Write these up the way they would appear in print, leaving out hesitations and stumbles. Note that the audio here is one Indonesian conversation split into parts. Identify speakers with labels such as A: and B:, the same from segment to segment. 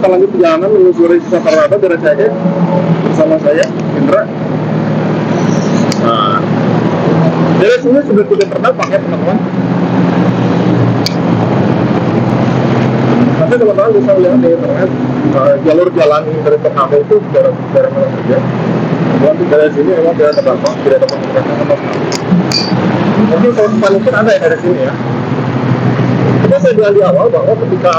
A: lanjut perjalanan menelusuri sisa Parwata dari Cagek bersama saya, Indra. Nah, dari sini sudah tidak terdampak ya teman-teman. Tapi teman-teman bisa lihat di internet jalur jalan dari Ternate itu dari mana saja. Nanti dari sini memang tidak terdampak, tidak ada peningkatan sama sekali. Mungkin kalau mungkin ada ya dari sini ya. Kita saya bilang di awal bahwa ketika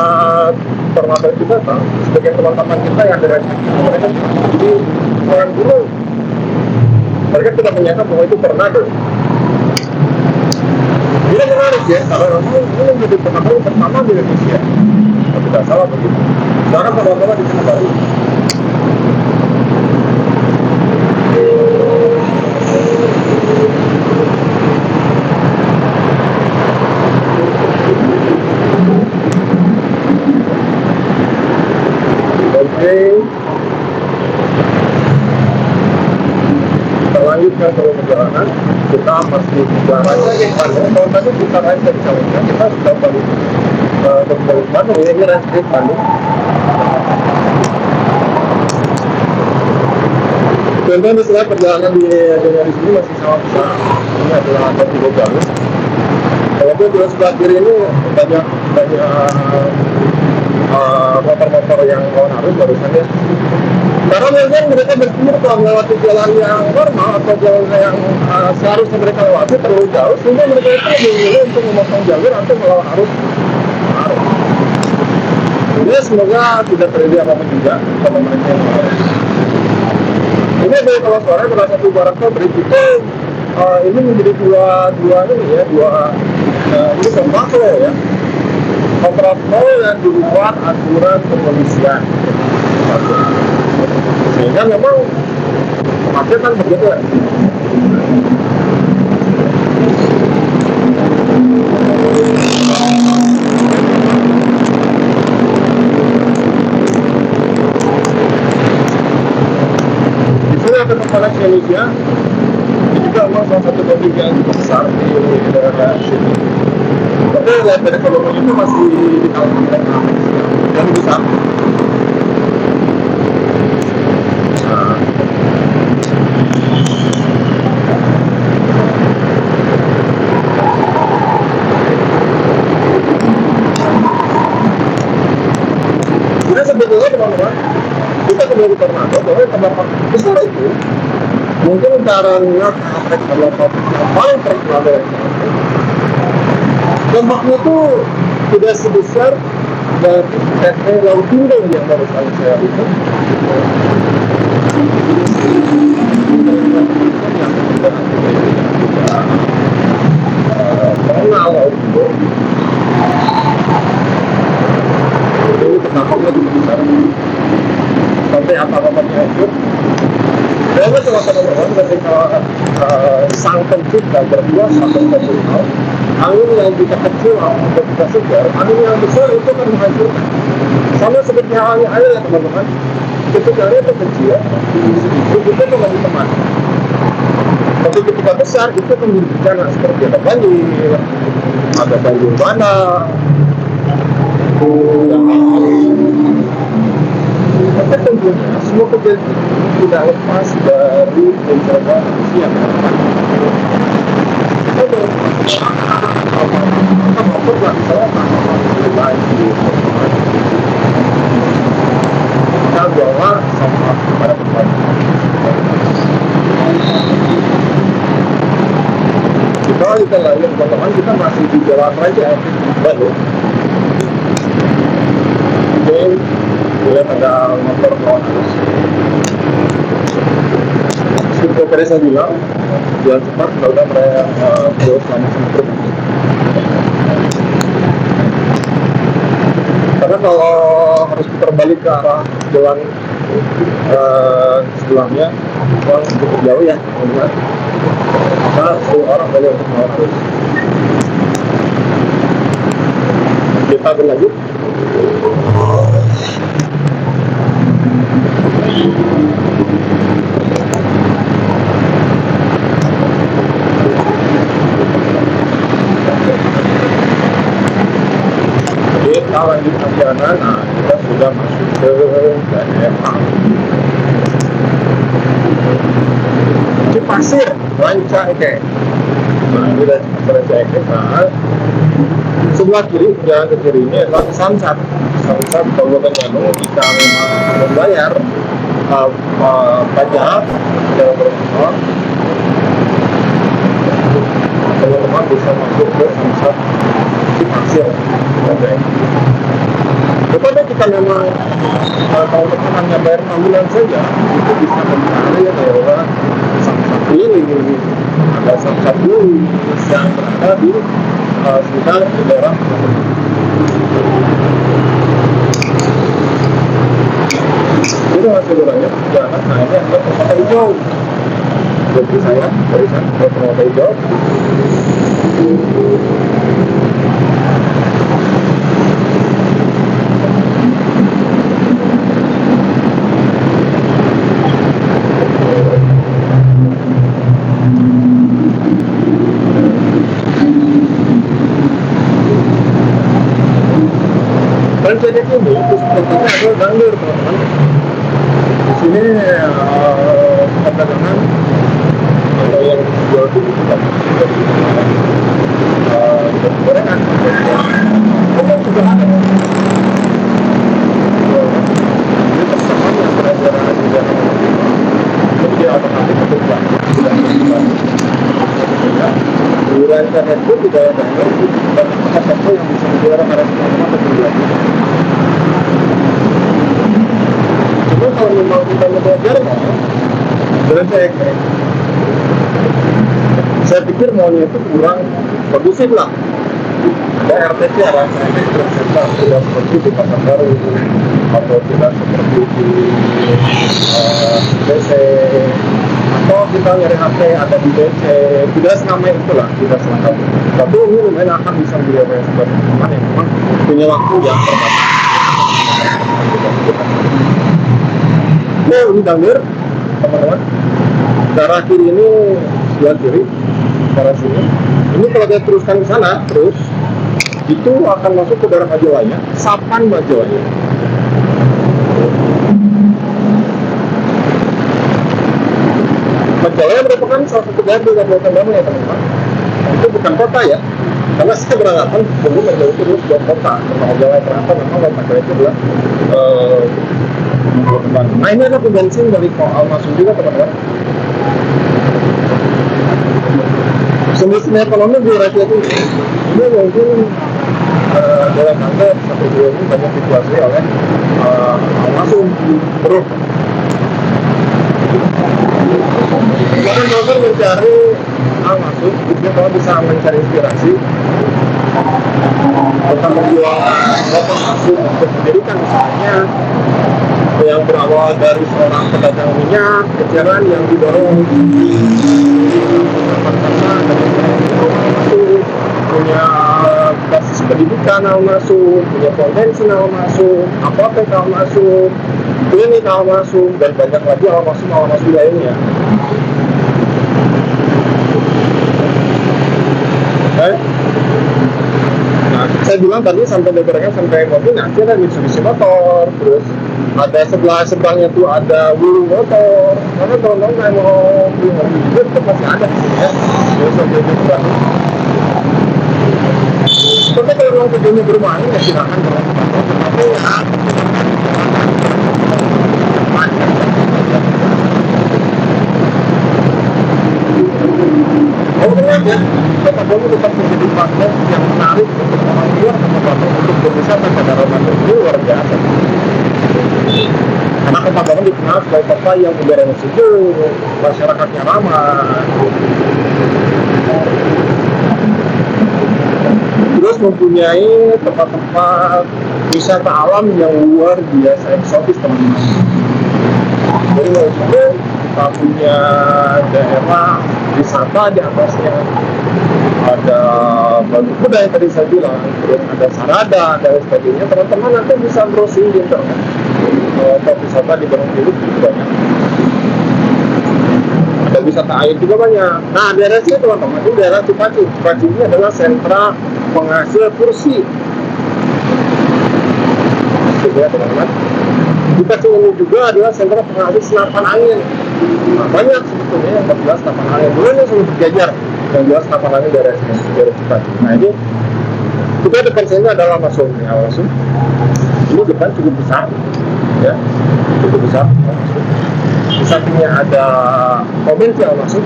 A: Ternate itu datang, sebagian teman-teman kita yang dari mereka jadi orang dulu, mereka tidak menyangka bahwa itu Ternate. Ini menarik ya, karena memang ini menjadi Ternate pertama di Indonesia. Kalau tidak salah begitu. Sekarang teman-teman di sini baru. Kita lanjutkan terus perjalanan. Kita masih berjalan ke Bandung. Kalau tadi kita naik dari Samarinda, kita sudah balik ke Bandung. Ini rantai Bandung. Contohnya misalnya perjalanan di sini masih sangat besar. Ini adalah ada 3 jalur. Kalau di sebelah kiri ini banyak motor-motor yang kawan arus barusan ya. Karena memang mereka berpikir kalau melewati jalan yang normal atau jalan yang seharusnya mereka lewati terlalu jauh, sehingga mereka itu lebih memilih untuk memotong jalur atau melawan arus. Jadi semoga tidak terjadi apa-apa juga sama mereka yang melawan. Ini dari kalau sore pada satu barang pabrik itu ini menjadi dua ini kontraflow ya. Kontraflow yang di luar aturan kepolisian. Sehingga memang kemacetan begitu ya. Di sini ada tempat Indonesia. Ini juga memang salah satu pabrik yang besar di daerah sini. Tapi lihat dari volume itu masih di kalangan mereka yang besar. Jadi sebetulnya teman-teman, kita kembali ke Ternate bahwa tempat besar itu mungkin karena mereka adalah topik yang paling terkenal dari dampaknya itu tidak sebesar dari PT Lautindo yang baru kali saya lihat. Mengenal Lautindo ini terdampaknya cukup besar sampai apa-apanya itu. Memang teman-teman ketika sang pencipta berdua satu terminal, angin yang kita kecil atau kita segar, angin yang besar itu akan menghancurkan. Sama seperti halnya air ya teman-teman. Ketika air itu kecil, itu menjadi teman. Tapi ketika besar itu akan menjadi bencana seperti ada banjir bandang, tapi tentunya semua kejadian tidak lepas dari menjaga manusia. Kita bawa sampah pada tempat. Kita lanjut teman-teman, kita masih di Jalan Raja Bandung. Lihat ada motor kawan arus. Seperti saya bilang, jalan cepat kalau mereka terus selama semester. Karena kalau harus putar balik ke arah jalan sebelahnya, memang cukup jauh ya, teman-teman. Karena 10 orang boleh untuk melawan arus. Kita berlanjut. Kita lanjut perjalanan. Nah, kita sudah dia masuk ke daerah Cipasir, Rancaike. Nah, ini dari Rancaike, nah, sebelah kiri, jalan ke kiri ini adalah Samsat. Samsat Kabupaten Bandung, jika memang membayar pajak dalam berapa, teman-teman bisa masuk ke Samsat Cipasir. Tetapi kita memang kalau teman hanya bayar 6 bulan saja, itu bisa mencari daerah Samsat ini. Ada Samsat dulu yang berada di sekitar daerah itu masih banyak jalan. Nah, ini adalah permata hijau. Jadi saya berikan ke permata hijau. Jadi ini sepertinya adalah ganggur, teman-teman. Di sini perdagangan atau yang dijual itu tidak gorengan. Memang juga ada. Ini persamaan yang berada di dalam jadi dia otomatis berubah. Sudah berubah. Di internet itu tidak ada banyak toko yang bisa menjual harga atau berjualan. Cuma kalau memang kita mau belajar, saya pikir maunya itu kurang bagusif lah. Ada RTC, ada serta tidak seperti di Pasar Baru atau tidak seperti di BC, atau kita nyari HP ada di BC, tidak selama itulah, tidak selengkap. Tapi ini lumayan akan bisa menjadi seperti teman yang memang punya waktu yang terbatas. Ini Dangir, teman-teman. Darah kiri ini sebelah kiri, darah sini. Ini kalau dia teruskan ke sana, terus itu akan masuk ke daerah Majalaya, Sapan Majalaya. Majalaya merupakan salah satu daerah di Kabupaten Bandung ya, teman-teman. Itu bukan kota ya, karena saya beranggapan dulu Majalaya itu dulu sebuah kota. Majalaya ternyata memang Majalaya itu adalah nah ini ada bensin dari Almasum juga, teman-teman. Sumber ekonomi di rakyat ini mungkin dalam rangka satu dua ini banyak dikuasai oleh Almasum terus. Bahkan kalau mencari Almasum, itu kalau bisa mencari inspirasi tentang perjuangan Almasum untuk mendirikan usahanya yang berawal dari seorang pedagang minyak kecilan yang didorong punya basis pendidikan Almasum, punya konvensi Almasum, apotek Almasum, klinik Almasum, dan banyak lagi Almasum lainnya. Nah, saya bilang tadi sampai beberapa sampai mobil nanti ada Mitsubishi motor, terus ada sebelahnya tuh ada Wulu motor. Karena teman-teman yang mau beli mobil itu masih ada ya. Terus sampai juga. Tapi kalau mau tujuannya bermain ya silakan teman-teman. Tapi ya ya, kota Bandung tetap menjadi magnet yang menarik untuk orang luar kota Bandung untuk berwisata pada Ramadan ini luar biasa. Karena kota Bandung dikenal sebagai kota yang udaranya sejuk, masyarakatnya ramah, terus mempunyai tempat-tempat wisata alam yang luar biasa eksotis, teman-teman. Jadi kita punya daerah wisata di atasnya, ada batu kuda yang tadi saya bilang, terus ada sarada dan sebagainya. Teman-teman nanti bisa browsing di internet tempat wisata di Bandung Timur itu banyak. Ada wisata air juga banyak. Nah, daerah sini teman-teman itu daerah Cipacu. Cipacu ini adalah sentra penghasil kursi. gitu ya teman-teman. Di kecil ini juga adalah sentra penghasil senapan angin. Nah, banyak sebetulnya yang jelas senapan angin. Dulu ini sudah berjajar yang jelas senapan angin dari kita. Nah ini kita depan sini adalah langsung ya, langsung. Ini depan cukup besar, ya, cukup besar. Di sampingnya ada komersial masuk.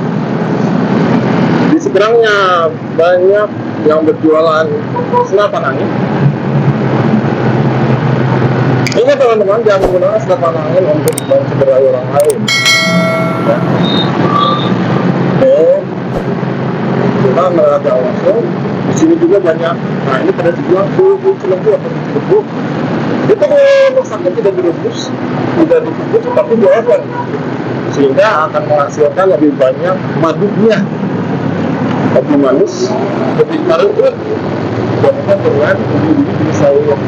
A: Di seberangnya banyak yang berjualan senapan angin. Ingat teman-teman, jangan menggunakan senapan angin untuk mencederai orang lain. Ya. Oke, kita melihat langsung. Di sini juga banyak. Nah ini pada dibilang cilembu atau cilembu. Itu kalau masaknya tidak direbus, tidak dikukus, tapi dioven, sehingga akan menghasilkan lebih banyak madunya, lebih manis, lebih karet, dibandingkan dengan bumbu-bumbu di sayur.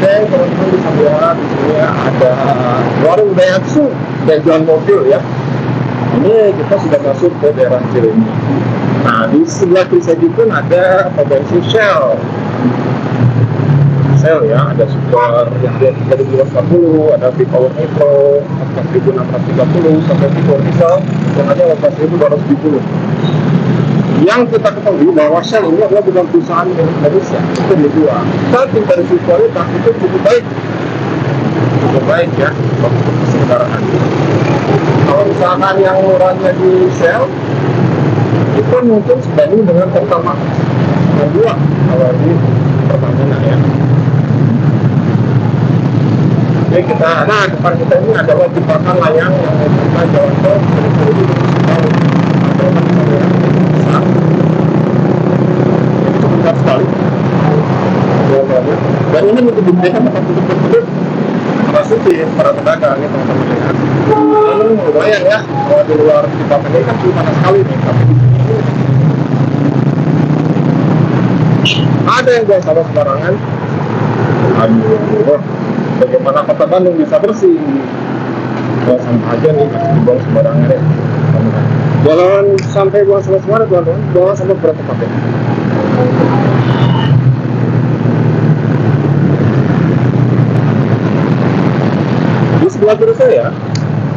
A: Teman-teman bisa lihat di sini ada warung Daihatsu dan jual mobil ya. Ini kita sudah masuk ke daerah Cilenyi. Nah di sebelah kiri saja pun ada bensin Shell ya, ada super yang 3240, ada V-Power Nitro 4630 sampai V-Power Diesel yang ada 18270. Yang kita ketahui bahwa Shell ini adalah bukan perusahaan milik Indonesia, itu dijual. Tapi dari sisi kualitas itu cukup baik ya untuk kesetaraan. Kalau misalkan yang murahnya di Shell itu mungkin sebanding dengan Pertamax yang dua kalau di Pertamina ya. Jadi kita, nah depan kita ini adalah jembatan layang yang kita jalan tol dari besar. Ini cukup besar sekali. Dan ini untuk diberikan tempat duduk pasti para pedagang ya teman-teman ya. Ini lumayan ya, kalau di luar jembatan ini kan cuma panas sekali nih, tapi di sini ada yang jual sampah sembarangan. Aduh, bagaimana kota Bandung bisa bersih? Buang sampah aja nih, dibuang sembarangan ya. Jangan sampai buang sampah sembarangan, teman-teman. Buang sampah berapa pakai? Di sebelah kiri saya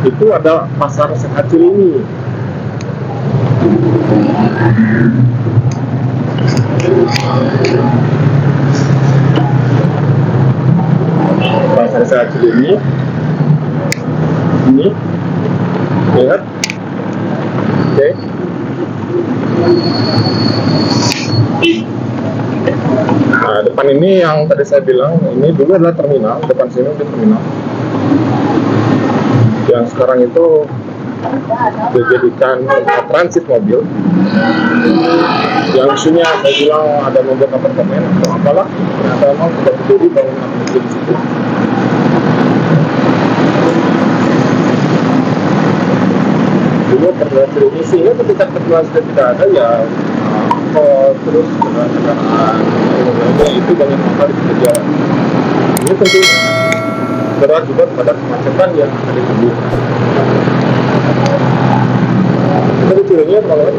A: itu ada pasar sehat Cilenyi. Pasar sehat Cilenyi ini lihat, oke. Nah depan ini yang tadi saya bilang ini dulu adalah terminal, depan sini itu terminal yang sekarang itu dijadikan transit mobil yang isinya saya bilang ada mobil apartemen atau apalah, ternyata memang sudah berdiri bangunan mobil di situ. Dulu terlihat Cilenyi sehingga ketika terjual sudah tidak ada ya terus kendaraan umumnya itu banyak sekali di jalan. Ini tentunya berat juga pada kemacetan yang ada di sini. Kita di Cilenyi teman-teman.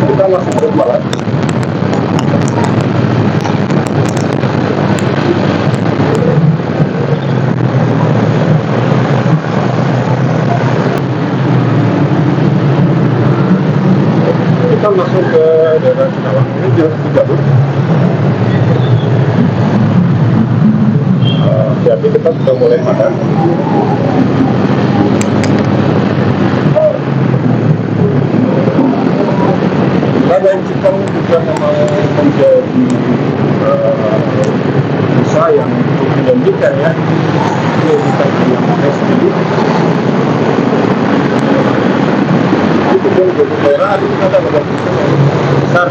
A: Kita masuk ke barat. Kita masuk ke daerah Cawang. Ini jalan 30. Jadi kita sudah mulai padat. Dan Cikong juga memang menjadi usaha yang cukup menjanjikan ya. Ini kita yang sendiri. Itu pun jadi daerah itu kita ada besar.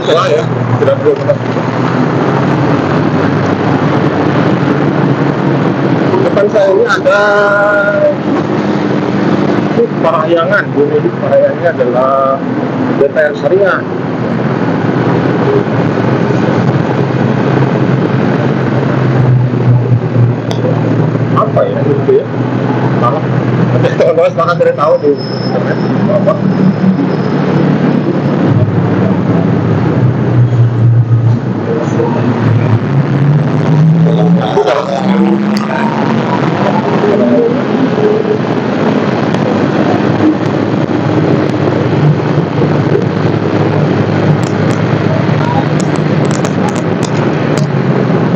A: lah ya, tidak perlu benar. Depan saya ini ada Parahyangan. Unit Parahyangan adalah DPR Syariah. Apa ya itu ya? Malah teman-teman semangat dari tahu di internet apa?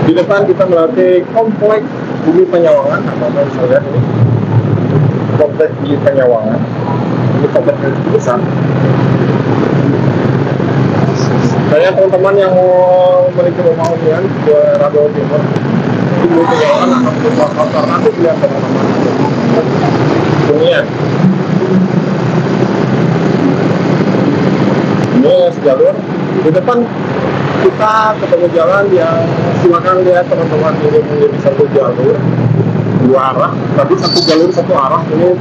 A: Di depan kita melatih kompleks Bumi Penyawangan, teman-teman bisa lihat ini kompleks Bumi Penyawangan. Ini kompleks yang cukup besar. Saya teman-teman yang mau menuju rumah hunian ke Radio Timur, di Bumi Penyawangan akan berupa alternatif ya teman-teman. Hunian. Ini sejalur. Di depan kita ketemu jalan yang silakan lihat teman-teman, ini menjadi satu jalur dua arah, tapi satu jalur satu arah. Ini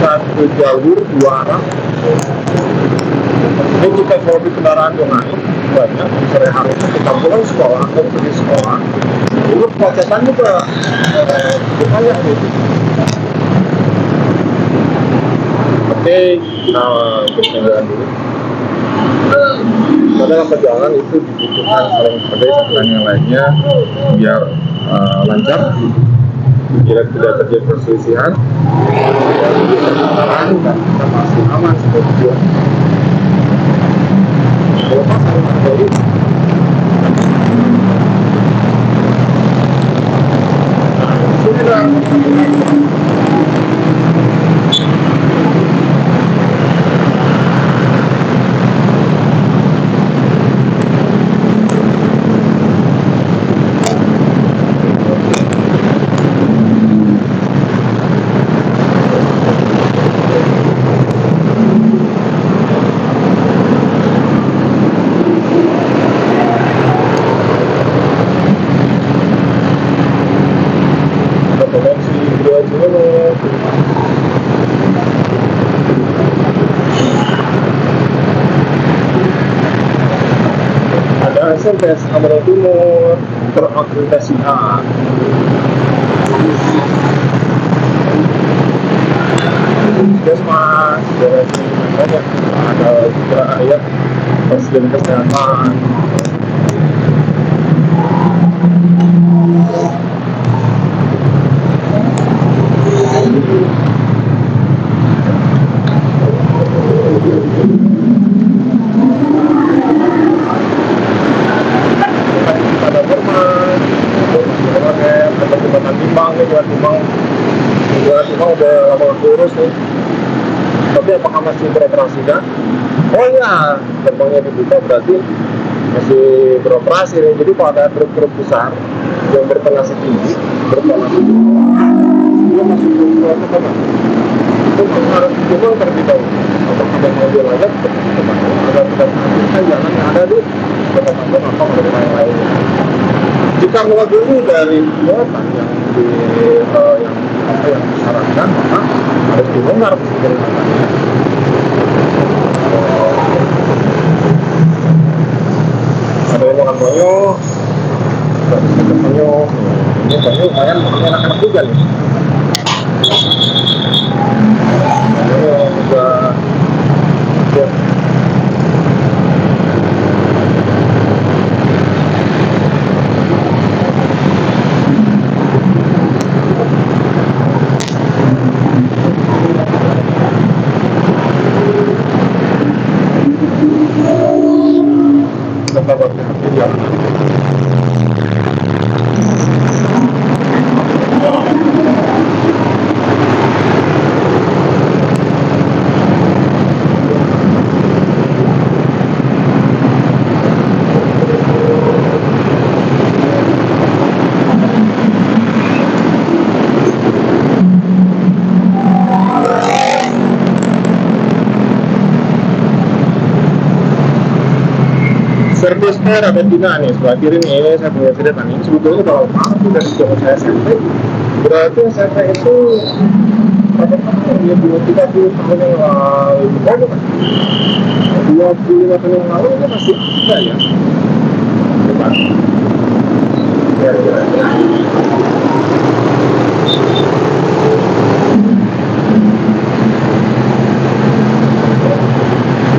A: satu jalur dua arah. Ini jika kalau kendaraan yang naik banyak sore hari kita pulang sekolah atau pergi sekolah, itu kemacetan juga banyak nih. Oke, kita berjalan dulu. Pada perjalanan itu dibutuhkan saling menghargai satu dengan yang lainnya biar lancar, bila tidak terjadi perselisihan, dan kita masih aman seperti itu. Lepas saling menghargai. Ada SMPS Amadal Timur terakreditasi A. Puskesmas, banyak ada juga ya fasilitas kesehatan. Timbang udah lama kurus nih, tapi apakah masih beroperasi kan? Oh iya, gerbangnya dibuka berarti masih beroperasi nih. Jadi kalau ada truk-truk besar yang bertonase tinggi, dia masih beroperasi kan? Itu harus coba terlebih dahulu. Apakah ada mobil aja, ada kan jalan yang ada di kota-kota atau dari lain-lainnya. Jika mewakili dari muatan yang yang disarankan, maka harus dibongkar jembatannya. Ada yang makan banyo, ini banyo lumayan anak-anak juga nih. Banyo juga ya. Service fair ada Tina nih sebelah kiri nih, saya punya cerita nih. Sebetulnya kalau aku dari zaman saya SMP, berarti SMP itu berapa tahun ya, 30 tahun yang lalu. Oh bukan, 25 tahun yang lalu itu masih ada ya. Bukan. Ya.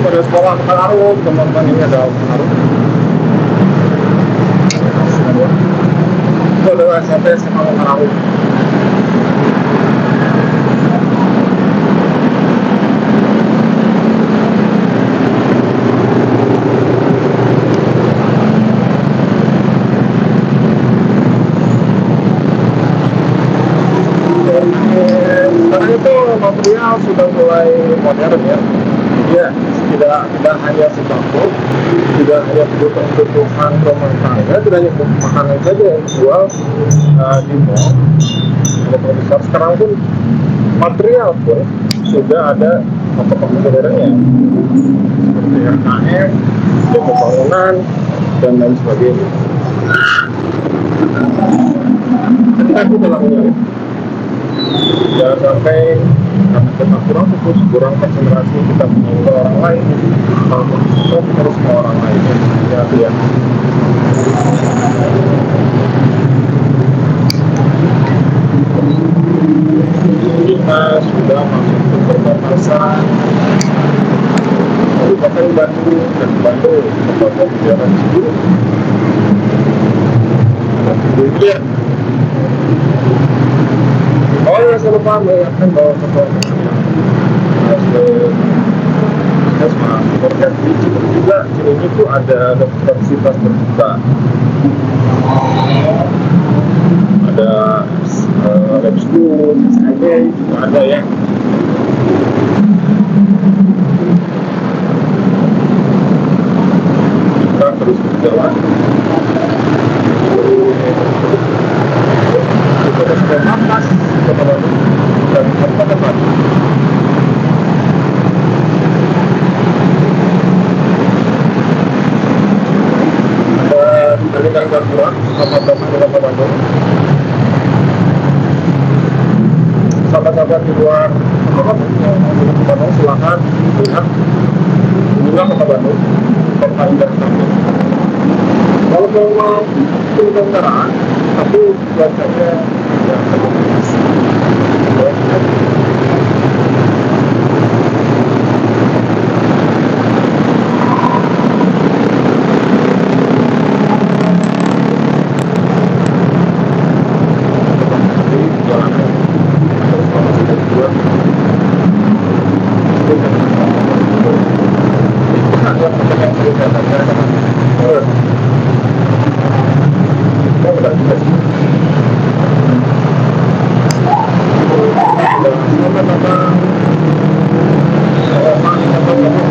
A: Pada sekolah Pengaruh, teman-teman ini ada Pengaruh. Itu adalah SMP SMA Pengaruh. Sekarang itu material sudah mulai modern ya. Ya, tidak hanya sembako, tidak hanya kebutuhan rumah tangga, tidak hanya makanan saja yang dijual di mall. Kalau besar sekarang pun material pun sudah ada toko modernnya seperti RKM, pembangunan dan lain sebagainya. Ketika kita lakukan jangan sampai karena kita kurang fokus, kurang konsentrasi, kita menyentuh orang lain. Kalau kita harus ke orang lain, ya. Kita sudah masuk ke perbatasan Kabupaten Bandung dan Bandung, Kabupaten Jalan Cibiru. Kemudian oh ya, saya lupa mengingatkan bahwa kemudian di Cibiru juga, Cibiru itu ada universitas terbuka, ada lab school, SIB juga ada ya. Kita terus berjalan. Kita sudah markas Kota Bandung dan Kabupaten Bandung. Ada Balikan Gapura, Kabupaten Kota Bandung. Sahabat-sahabat di luar Kota Bandung silakan lihat inilah Kota Bandung, Kota Indah Satu. Kalau mau kendaraan, tapi biasanya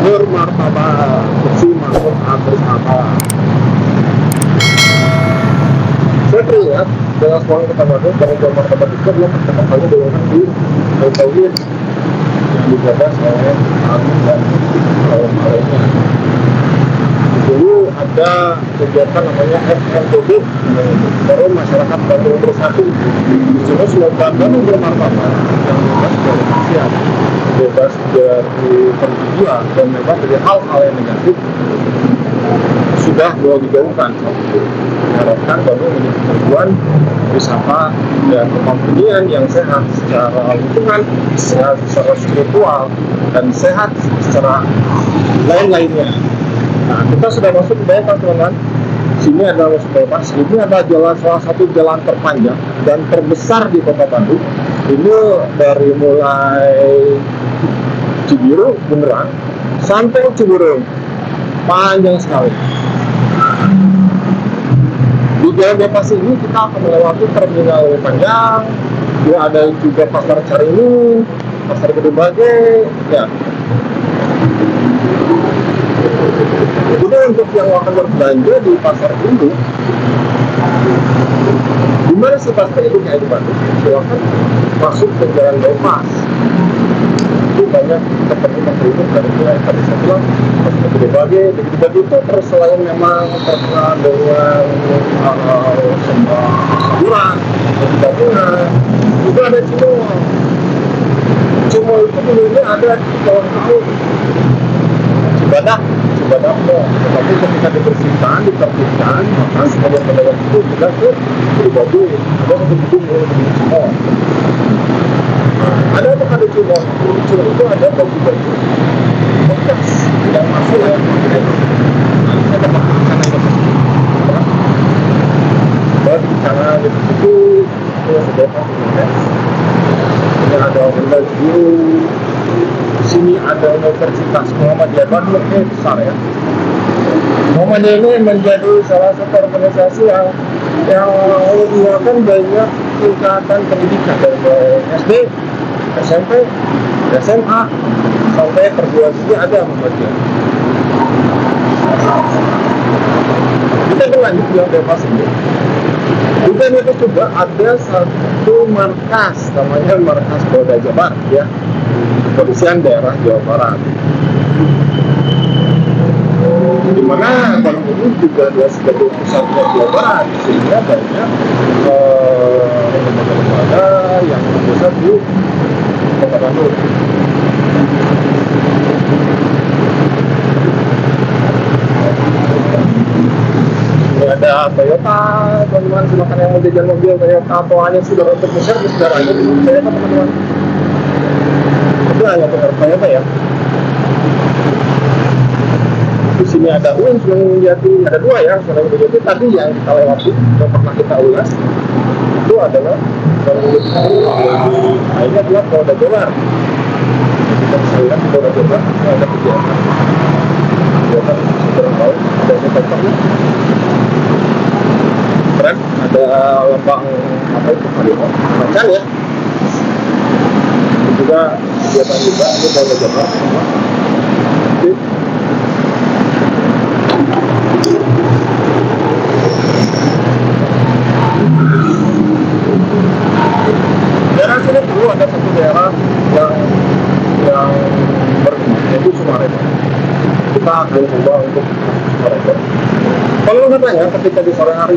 A: bermartabat, bersimakmur bersama. Saya teringat dengan sekolah Kota Bandung karena bermartabat itu adalah pertama kali dilakukan di Tauhid yang digagas oleh Agung dan kaum lainnya. Dulu ada kegiatan namanya FMBB, Forum Masyarakat Bandung Bersatu. Cuma slogan Bandung bermartabat yang bebas dari maksiat, bebas dari perjudian dan bebas dari hal-hal yang negatif sudah mulai digaungkan. Diharapkan Bandung menjadi tujuan wisata dan kemudian yang sehat secara lingkungan, sehat secara spiritual, dan sehat secara lain-lainnya. Nah, kita sudah masuk ke bawah, teman-teman. Sini adalah bebas. Ini adalah jalan, salah satu jalan terpanjang dan terbesar di Kota Bandung. Ini dari mulai Cibiru beneran sampai Cibiru, panjang sekali. Di jalan bebas ini kita akan melewati terminal panjang. Dia ada juga pasar Caringin, pasar Gede Bage, ya. Jadi untuk yang akan berbelanja di pasar ini, di mana sih pasar itu kayak di Bandung? Silakan masuk ke jalan bebas. itu banyak terlibat dari mulai tadi saya bilang berbagai itu terus selain memang terkenal dengan semburan gabungan itu ada Cimo itu dulunya ada di bawah laut Cibadak Mall, tetapi ketika dibersihkan, ditertibkan, maka sebagian pedagang itu sudah ke berbagai ada gedung Cimo. Ada apa ada Cimo itu ada baju-baju bekas yang masuk ya. Ada karena itu sudah ini ada baju di sini ada Universitas Muhammadiyah Bandung ini besar ya. Muhammadiyah ini menjadi salah satu organisasi yang menyediakan banyak tingkatan pendidikan dari SD, SMP, SMA sampai perguruan tinggi ada Muhammadiyah. Kita berlanjut yang bebas ini. Bukan itu juga ada satu markas, namanya Markas Polda Jabar ya, Kepolisian Daerah Jawa Barat. Di mana Bandung ini juga adalah sebagai pusat Jawa Barat, sehingga banyak lembaga-lembaga yang berpusat di Kota Bandung. Ini ada Toyota, teman-teman, silakan yang mau jajan mobil Toyota atau hanya sudah untuk servis darahnya di Toyota teman-teman. Itu hanya untuk Toyota ya. Di sini ada Wins yang Jati, ada dua ya, Surabaya Jati. Tadi yang kita lewati, yang pernah kita ulas, itu adalah ini adalah Polda Jabar. Kita bisa lihat Polda Jabar ada kegiatan seberang laut, ada helikopternya. Keren, ada lambang apa itu macan ya. Ini juga kegiatan juga, ini Polda Jabar. Oke. Daerah sini dulu ada satu daerah yang berkembang, yaitu Sumarekon. Kita akan coba untuk Sumarekon. Kalau katanya ketika di sore hari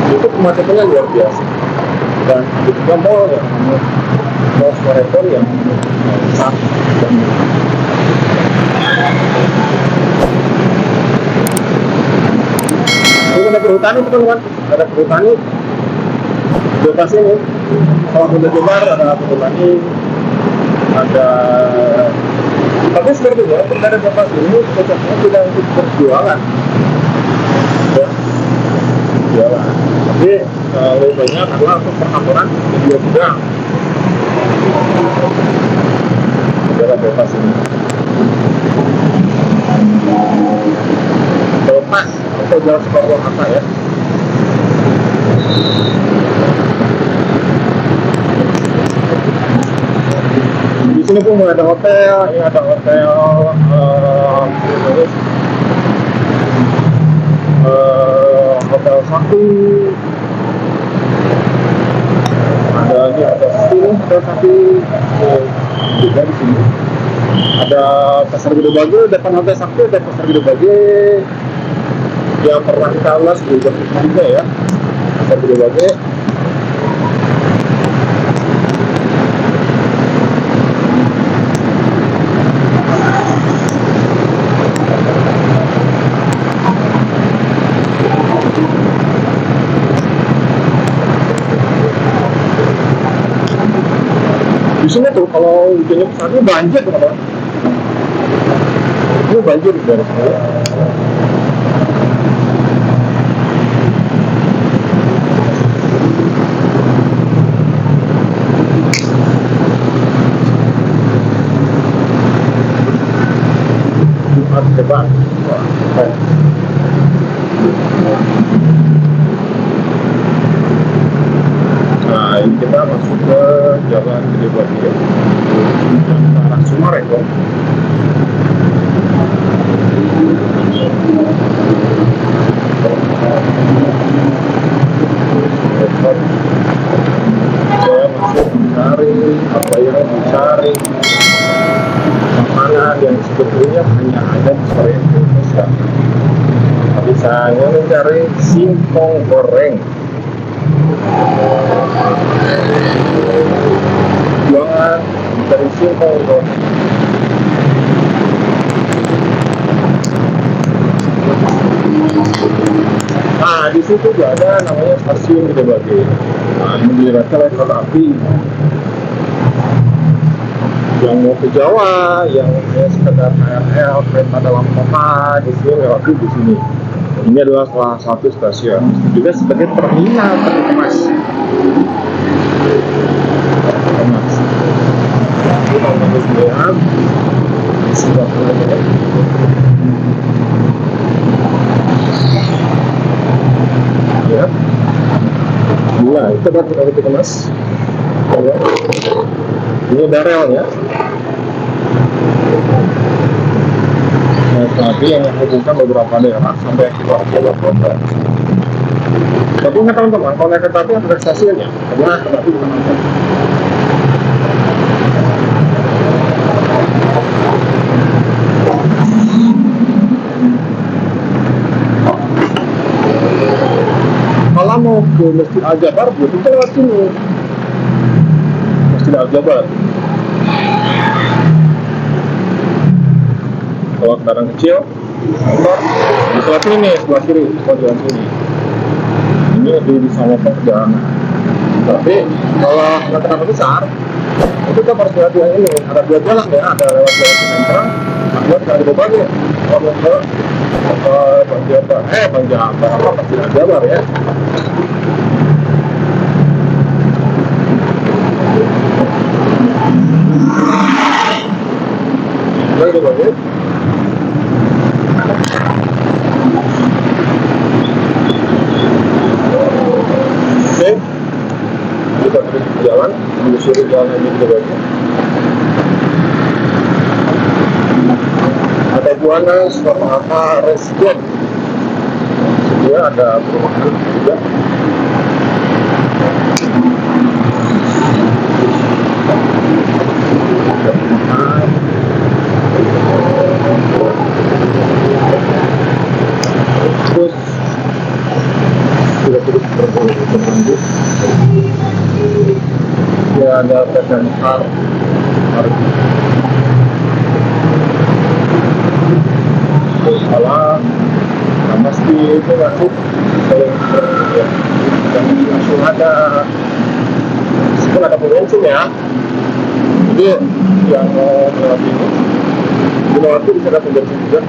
A: itu kemacetannya luar biasa. Dan itu juga mall yang mall Sumarekon yang besar. Ini ada perhutani teman-teman, ada perhutani di lokasi ini. Kalau Polda Jabar ada perhutani, ada tapi seperti itu ya, perkara lokasi ini cocoknya tidak untuk berjualan ya, jualan, tapi lebih banyak adalah untuk perkantoran media gudang daerah bebas ini. Lepas atau jalan Soekarno-Hatta ya. Di sini pun ada hotel, ini ada hotel hotel Sakti, ada ini ada sini hotel Sakti juga di sini. Ada Pasar Gede Bage, depan hotel Sakti ada Pasar Gede Bage yang pernah kita ulas juga ya, Pasar Gede Bage. Di sini tuh kalau hujannya besar ini banjir teman-teman. Ini banjir di daerah sini. Jumat depan. Nah, ini kita masuk ke Jalan Gede Bage yang ke arah Sumarekon. Saya masuk mencari apa yang besar sebetulnya hanya ada di sore Indonesia. Tapi saya mencari singkong goreng. Jangan mencari singkong goreng. Nah, di situ juga ada namanya stasiun Gede Bage. Nah, ini dilihatkan oleh kereta api yang mau ke Jawa, yang sekedar KRL, kereta dalam kota, di sini lewat di sini. Ini adalah salah satu stasiun, juga sebagai terminal peti kemas. Ini tahun 2009 sudah mulai. Ya, nah itu adalah peti kemas. Ya. Ini barelnya. Nah, tapi yang menghubungkan beberapa daerah sampai ke luar kota. Tapi nggak teman-teman, kalau naik kereta api ada stasiunnya, karena kereta api bukan angkot. Kalau mau ke Masjid Al-Jabar, butuh lewat sini. Masjid Al-Jabar. Kalau kendaraan kecil, motor, di sebelah sini nih, sebelah kiri, sebelah sini. Ini bisa motor perjalanan. Tapi kalau kendaraan besar, itu kita harus lihat yang ini. Ada dua jalan ya, ada lewat jalan Cimendra, ada dari Bogor. Kalau mau ke Bang Jabar, apa pasti Jabar ya. Baik, bagus. Oke, kita terus jalan, menyusuri jalan yang juga banyak. Ada Buana Swarnaka Residen. Dia ada perumahan juga. Terus sudah terus berlanjut. Ya ada Pedangkar, salah, pasti itu masuk paling ya. Dan langsung ada, meskipun ada pembensin ya. Jadi yang mau melewati ini, di bawah itu bisa ada pembensin juga.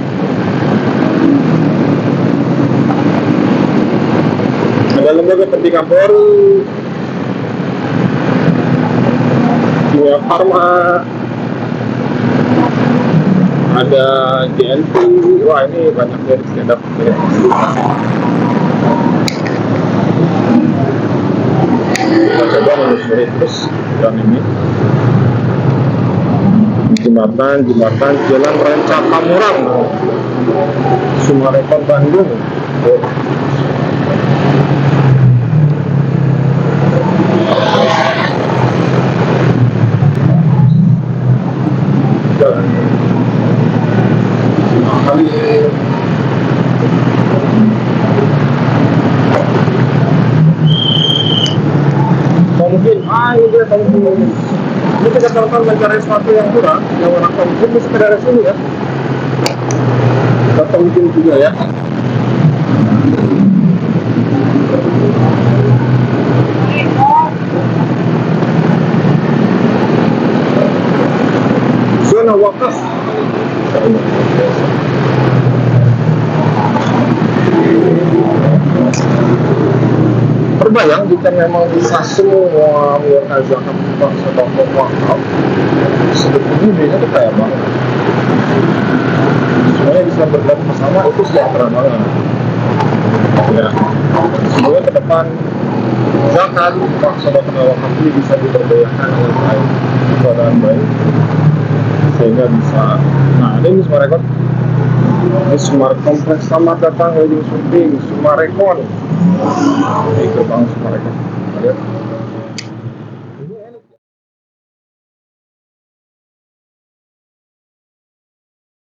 A: Ada lembaga pendidikan Polri, Kimia Farma, ada JNT. Wah, ini banyak dari stand up ya. Kita coba menelusuri terus jalan ini. Jembatan Jalan Ranca Pamulang, Sumarekon, Bandung. Jalan kali mungkin ini dia mungkin ini kita teman-teman mencari sesuatu yang murah yang orang mungkin bisa ke daerah sini ya, atau mungkin juga ya. Zona wakaf. Terbayang jika memang bisa semua mengeluarkan zakat sedekah wakaf, sebetulnya Indonesia itu kaya banget. Semuanya bisa bergabung bersama, itu sejahtera banget. Ya, semoga ke depan zakat sedekah wakaf ini bisa diberdayakan dengan baik, dengan baik, sehingga bisa. Nah, ini Sumarekon. Ini Kompleks Selamat Datang Wedding Shooting Sumarekon. Ini gerbang Sumarekon. Lihat.